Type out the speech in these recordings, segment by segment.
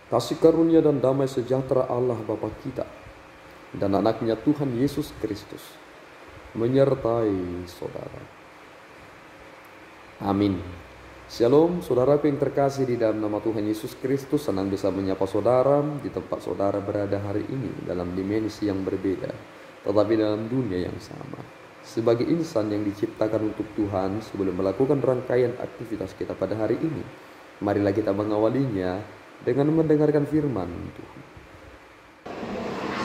Kasih karunia dan damai sejahtera Allah Bapa kita dan anaknya Tuhan Yesus Kristus menyertai saudara. Amin. Shalom saudaraku yang terkasih di dalam nama Tuhan Yesus Kristus. Senang bisa menyapa saudara di tempat saudara berada hari ini dalam dimensi yang berbeda, tetapi dalam dunia yang sama. Sebagai insan yang diciptakan untuk Tuhan, sebelum melakukan rangkaian aktivitas kita pada hari ini, marilah kita mengawalinya dengan mendengarkan firman Tuhan.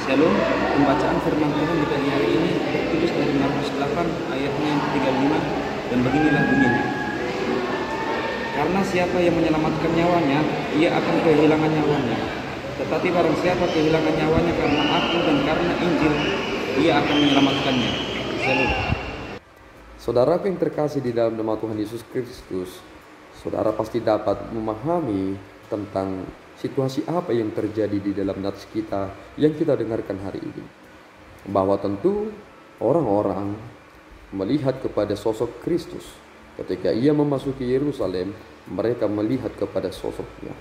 Shalom, pembacaan firman Tuhan di pagi hari ini tertulis dari Markus 8 ayatnya 35 dan beginilah bunyinya. Karena siapa yang menyelamatkan nyawanya, ia akan kehilangan nyawanya. Tetapi barang siapa kehilangan nyawanya karena aku dan karena Injil, ia akan menyelamatkannya. Shalom. Saudaraku yang terkasih di dalam nama Tuhan Yesus Kristus, saudara pasti dapat memahami tentang situasi apa yang terjadi di dalam nats kita yang kita dengarkan hari ini. Bahwa tentu orang-orang melihat kepada sosok Kristus. Ketika ia memasuki Yerusalem, mereka melihat kepada sosoknya.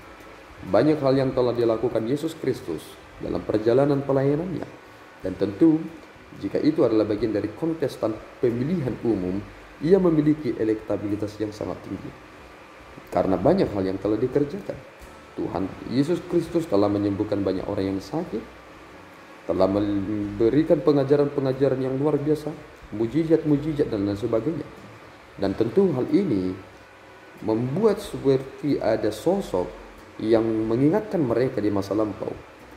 Banyak hal yang telah dilakukan Yesus Kristus dalam perjalanan pelayanannya. Dan tentu jika itu adalah bagian dari kontestan pemilihan umum, ia memiliki elektabilitas yang sangat tinggi. Karena banyak hal yang telah dikerjakan. Tuhan Yesus Kristus telah menyembuhkan banyak orang yang sakit, telah memberikan pengajaran-pengajaran yang luar biasa, mujizat-mujizat dan lain sebagainya. Dan tentu hal ini membuat seperti ada sosok yang mengingatkan mereka di masa lampau,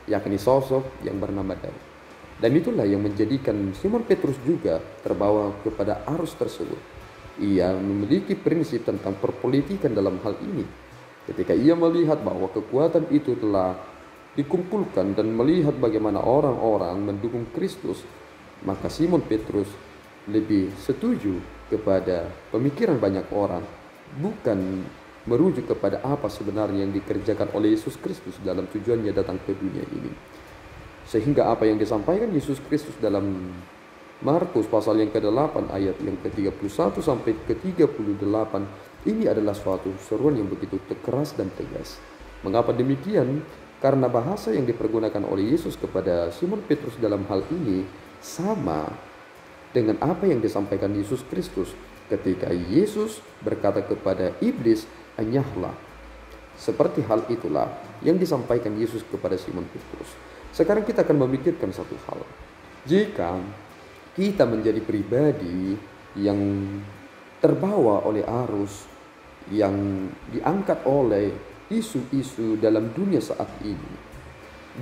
yakni sosok yang bernama Daud. Dan itulah yang menjadikan Simon Petrus juga terbawa kepada arus tersebut. Ia memiliki prinsip tentang perpolitikan dalam hal ini. Ketika ia melihat bahwa kekuatan itu telah dikumpulkan dan melihat bagaimana orang-orang mendukung Kristus, maka Simon Petrus lebih setuju kepada pemikiran banyak orang, bukan merujuk kepada apa sebenarnya yang dikerjakan oleh Yesus Kristus dalam tujuannya datang ke dunia ini. Sehingga apa yang disampaikan Yesus Kristus dalam Markus pasal yang ke-8 ayat yang ke-31 sampai ke-38 ini adalah suatu seruan yang begitu keras dan tegas. Mengapa demikian? Karena bahasa yang dipergunakan oleh Yesus kepada Simon Petrus dalam hal ini sama dengan apa yang disampaikan Yesus Kristus ketika Yesus berkata kepada iblis, "Enyahlah." Seperti hal itulah yang disampaikan Yesus kepada Simon Petrus. Sekarang kita akan memikirkan satu hal. Jika kita menjadi pribadi yang terbawa oleh arus yang diangkat oleh isu-isu dalam dunia saat ini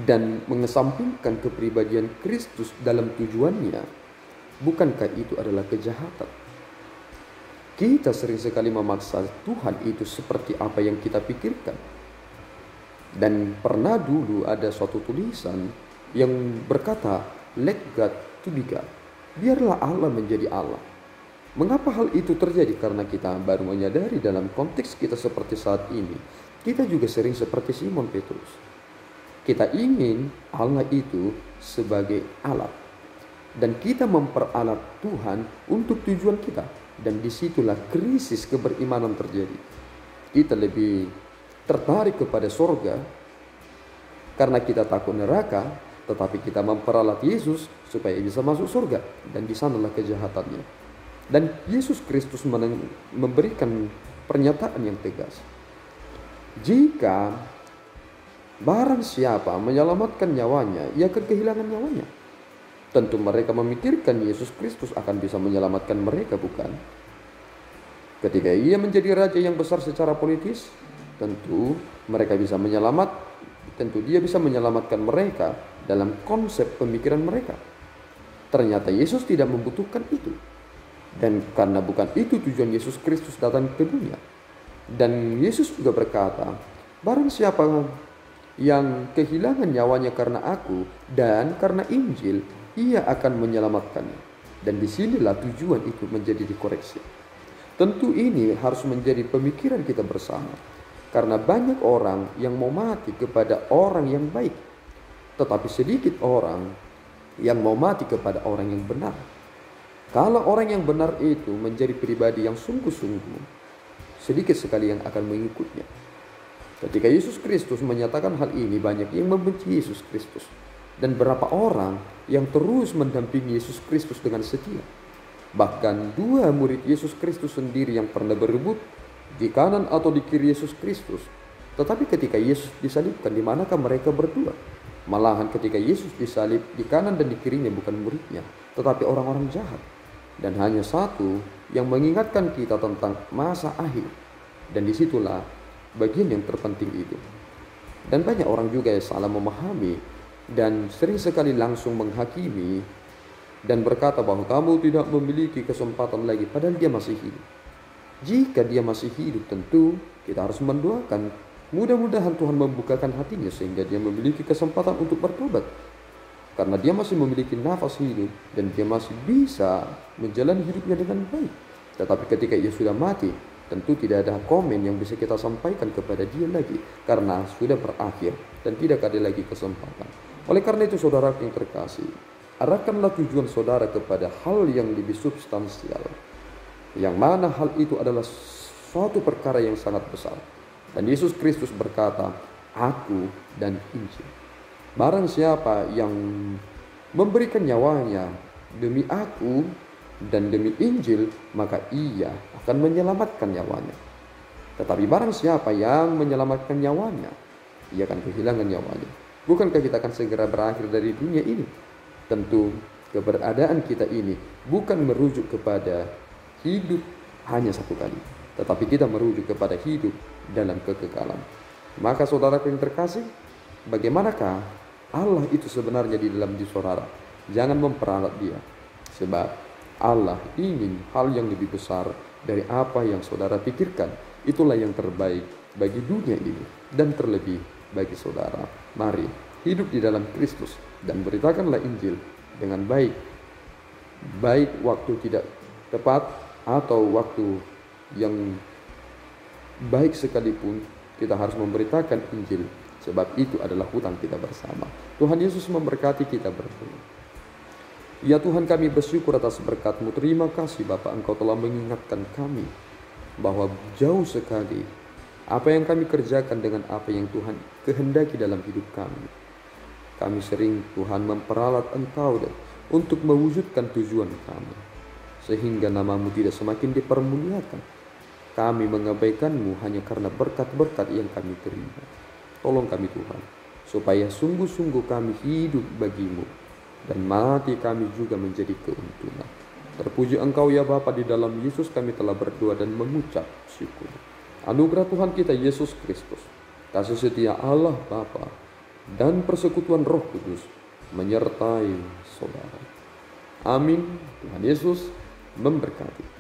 dan mengesampingkan kepribadian Kristus dalam tujuannya, bukankah itu adalah kejahatan? Kita sering sekali memaksa Tuhan itu seperti apa yang kita pikirkan. Dan pernah dulu ada suatu tulisan yang berkata, "Let God to be God." Biarlah Allah menjadi Allah. Mengapa hal itu terjadi? Karena kita baru menyadari dalam konteks kita seperti saat ini, kita juga sering seperti Simon Petrus. Kita ingin Allah itu sebagai alat. Dan kita memperalat Tuhan untuk tujuan kita. Dan disitulah krisis keberimanan terjadi. Kita lebih tertarik kepada sorga karena kita takut neraka, tetapi kita memperalat Yesus supaya bisa masuk surga. Dan di sanalah kejahatannya. Dan Yesus Kristus memberikan pernyataan yang tegas. Jika barang siapa menyelamatkan nyawanya, ia akan kehilangan nyawanya. Tentu mereka memikirkan Yesus Kristus akan bisa menyelamatkan mereka, bukan? Ketika ia menjadi raja yang besar secara politis, tentu mereka bisa tentu dia bisa menyelamatkan mereka dalam konsep pemikiran mereka. Ternyata Yesus tidak membutuhkan itu. Dan karena bukan itu tujuan Yesus Kristus datang ke dunia. Dan Yesus juga berkata, barang siapa yang kehilangan nyawanya karena aku dan karena Injil, ia akan menyelamatkannya. Dan disinilah tujuan itu menjadi dikoreksi. Tentu ini harus menjadi pemikiran kita bersama. Karena banyak orang yang mau mati kepada orang yang baik. Tetapi sedikit orang yang mau mati kepada orang yang benar. Kalau orang yang benar itu menjadi pribadi yang sungguh-sungguh, sedikit sekali yang akan mengikutnya. Ketika Yesus Kristus menyatakan hal ini, banyak yang membenci Yesus Kristus. Dan berapa orang yang terus mendampingi Yesus Kristus dengan setia. Bahkan 2 murid Yesus Kristus sendiri yang pernah berebut di kanan atau di kiri Yesus Kristus. Tetapi ketika Yesus disalibkan, di manakah mereka berdua? Malahan ketika Yesus disalib, di kanan dan di kirinya bukan muridnya, tetapi orang-orang jahat. Dan hanya satu yang mengingatkan kita tentang masa akhir. Dan disitulah bagian yang terpenting itu. Dan banyak orang juga yang salah memahami dan sering sekali langsung menghakimi dan berkata bahwa kamu tidak memiliki kesempatan lagi, padahal dia masih hidup. Jika dia masih hidup, tentu kita harus mendoakan mudah-mudahan Tuhan membukakan hatinya sehingga dia memiliki kesempatan untuk bertobat. Karena dia masih memiliki nafas hidup dan dia masih bisa menjalani hidupnya dengan baik. Tetapi ketika ia sudah mati, tentu tidak ada komen yang bisa kita sampaikan kepada dia lagi, karena sudah berakhir dan tidak ada lagi kesempatan. Oleh karena itu, saudara yang terkasih, arahkanlah tujuan saudara kepada hal yang lebih substansial, yang mana hal itu adalah suatu perkara yang sangat besar. Dan Yesus Kristus berkata, "Aku dan Injil." Barang siapa yang memberikan nyawanya demi aku dan demi Injil, maka ia akan menyelamatkan nyawanya. Tetapi barang siapa yang menyelamatkan nyawanya, ia akan kehilangan nyawanya. Bukankah kita akan segera berakhir dari dunia ini? Tentu keberadaan kita ini bukan merujuk kepada hidup hanya satu kali, tetapi kita merujuk kepada hidup dalam kekekalan. Maka saudara yang terkasih, bagaimanakah Allah itu sebenarnya di dalam diri saudara? Jangan memperalat dia, sebab Allah ingin hal yang lebih besar dari apa yang saudara pikirkan. Itulah yang terbaik bagi dunia ini dan terlebih bagi saudara. Mari hidup di dalam Kristus dan beritakanlah Injil dengan baik. Baik waktu tidak tepat atau waktu yang baik sekalipun, kita harus memberitakan Injil, sebab itu adalah hutang kita bersama. Tuhan Yesus memberkati kita berdua. Ya Tuhan, kami bersyukur atas berkat-Mu. Terima kasih Bapa, Engkau telah mengingatkan kami bahwa jauh sekali apa yang kami kerjakan dengan apa yang Tuhan kehendaki dalam hidup kami. Kami sering Tuhan memperalat Engkau untuk mewujudkan tujuan kami, sehingga nama-Mu tidak semakin dipermuliakan. Kami mengabaikan-Mu hanya karena berkat-berkat yang kami terima. Tolong kami Tuhan, supaya sungguh-sungguh kami hidup bagi-Mu, dan mati kami juga menjadi keuntungan. Terpuji Engkau ya Bapa, di dalam Yesus kami telah berdoa dan mengucap syukur. Anugerah Tuhan kita Yesus Kristus, kasih setia Allah Bapa, dan persekutuan Roh Kudus menyertai saudara. Amin. Tuhan Yesus memberkati.